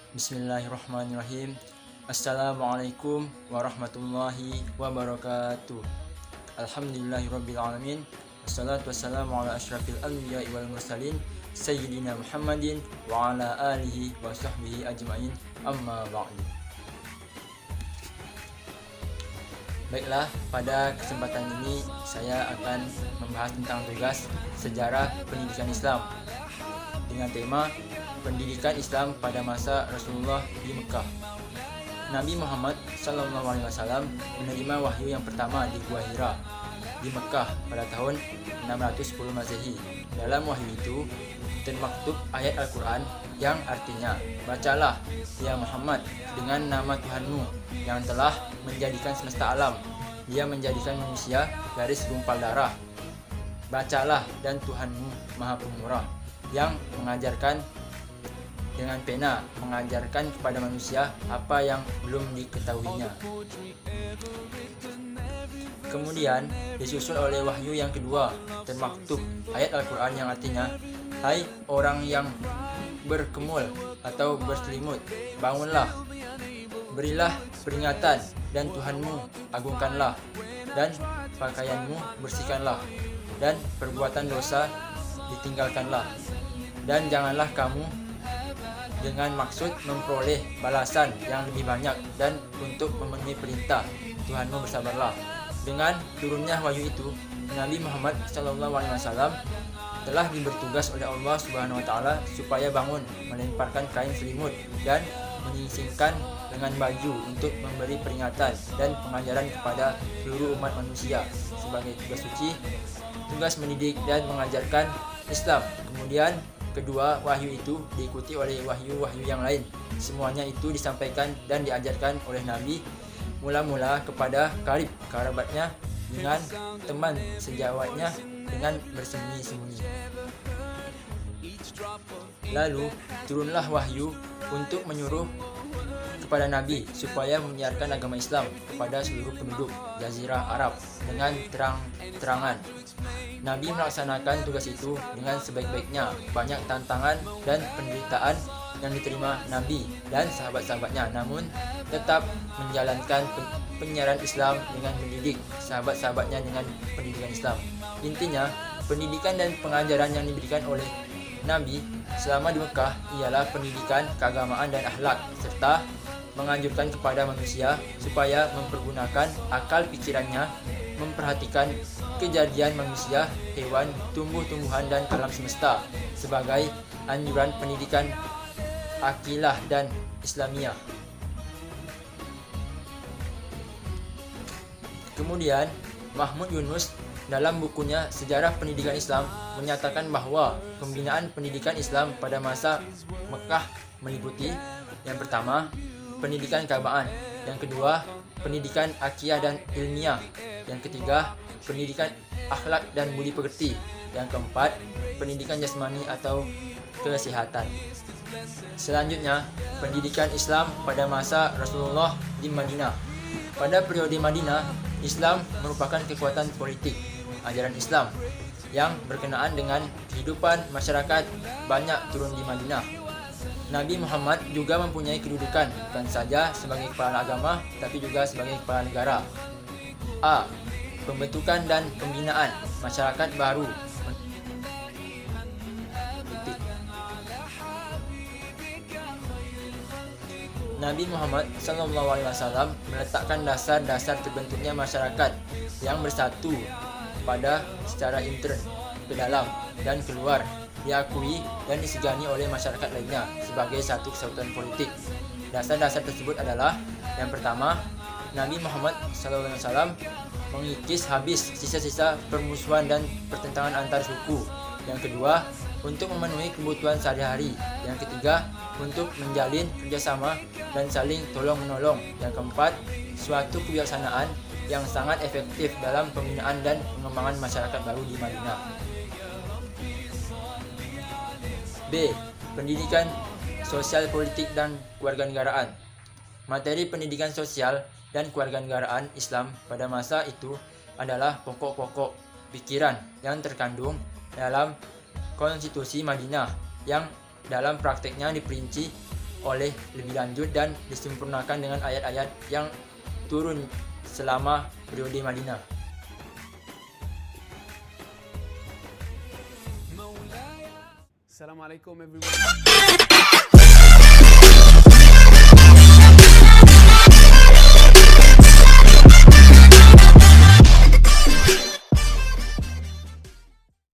Bismillahirrahmanirrahim. Assalamualaikum warahmatullahi wabarakatuh. Alhamdulillahirrabbilalamin. Wassalatu wassalamu ala asyrafil anbiya'i wal mursalin Sayyidina Muhammadin wa ala alihi wa sahbihi ajma'in, amma ba'du. Baiklah, pada kesempatan ini saya akan membahas tentang tugas sejarah pendidikan Islam dengan tema pendidikan Islam pada masa Rasulullah di Mekah. Nabi Muhammad SAW menerima wahyu yang pertama di Gua Hira di Mekah pada tahun 610 Masehi. Dalam wahyu itu termaktub ayat Al-Quran yang artinya, "Bacalah, ya Muhammad, dengan nama Tuhanmu yang telah menjadikan semesta alam. Dia menjadikan manusia dari segumpal darah. Bacalah, dan Tuhanmu Maha Pemurah, yang mengajarkan dengan pena, mengajarkan kepada manusia apa yang belum diketahuinya." Kemudian disusul oleh wahyu yang kedua, termaktub ayat Al-Quran yang artinya, "Hai orang yang berkemul atau berselimut, bangunlah, berilah peringatan, dan Tuhanmu agungkanlah, dan pakaianmu bersihkanlah, dan perbuatan dosa ditinggalkanlah, dan janganlah kamu dengan maksud memperoleh balasan yang lebih banyak dan untuk memenuhi perintah Tuhanmu bersabarlah." Dengan turunnya wahyu itu, Nabi Muhammad SAW telah diberi tugas oleh Allah Subhanahu wa Ta'ala supaya bangun, melemparkan kain selimut, dan menyingkirkan dengan baju untuk memberi peringatan dan pengajaran kepada seluruh umat manusia sebagai tugas suci, tugas mendidik dan mengajarkan Islam. Kemudian kedua wahyu itu diikuti oleh wahyu-wahyu yang lain. Semuanya itu disampaikan dan diajarkan oleh Nabi mula-mula kepada karib kerabatnya, dengan teman sejawatnya, dengan bersembunyi-sembunyi. Lalu turunlah wahyu untuk menyuruh kepada Nabi supaya menyiarkan agama Islam kepada seluruh penduduk Jazirah Arab dengan terang-terangan. Nabi melaksanakan tugas itu dengan sebaik-baiknya. Banyak tantangan dan penderitaan yang diterima Nabi dan sahabat-sahabatnya, namun tetap menjalankan penyiaran Islam dengan mendidik sahabat-sahabatnya dengan pendidikan Islam. Intinya, pendidikan dan pengajaran yang diberikan oleh Nabi selama di Mekah ialah pendidikan keagamaan dan akhlak, serta menganjurkan kepada manusia supaya mempergunakan akal pikirannya, memperhatikan kejadian manusia, hewan, tumbuh-tumbuhan, dan alam semesta sebagai anjuran pendidikan akilah dan Islamiyah. Kemudian Mahmud Yunus dalam bukunya Sejarah Pendidikan Islam menyatakan bahwa pembinaan pendidikan Islam pada masa Mekah meliputi yang pertama, pendidikan keagamaan, yang kedua, pendidikan akiyah dan ilmiah, yang ketiga, pendidikan akhlak dan budi pekerti, yang keempat, pendidikan jasmani atau kesehatan. Selanjutnya, pendidikan Islam pada masa Rasulullah di Madinah. Pada periode Madinah, Islam merupakan kekuatan politik. Ajaran Islam yang berkenaan dengan kehidupan masyarakat banyak turun di Madinah. Nabi Muhammad juga mempunyai kedudukan bukan saja sebagai kepala agama, tapi juga sebagai kepala negara. A. Pembentukan dan pembinaan masyarakat baru. Nabi Muhammad SAW meletakkan dasar-dasar terbentuknya masyarakat yang bersatu pada secara intern, ke dalam dan keluar, diakui dan disegani oleh masyarakat lainnya sebagai satu kesatuan politik. Dasar-dasar tersebut adalah: yang pertama, Nabi Muhammad SAW mengikis habis sisa-sisa permusuhan dan pertentangan antar suku. Yang kedua, untuk memenuhi kebutuhan sehari-hari. Yang ketiga, untuk menjalin kerjasama dan saling tolong-menolong. Yang keempat, suatu kebijaksanaan yang sangat efektif dalam pembinaan dan pengembangan masyarakat baru di Madinah. B. Pendidikan sosial, politik, dan kewarganegaraan. Materi pendidikan sosial dan kewarganegaraan Islam pada masa itu adalah pokok-pokok pikiran yang terkandung dalam konstitusi Madinah, yang dalam prakteknya diperinci oleh lebih lanjut dan disempurnakan dengan ayat-ayat yang turun selama periode Madinah. Assalamualaikum everyone.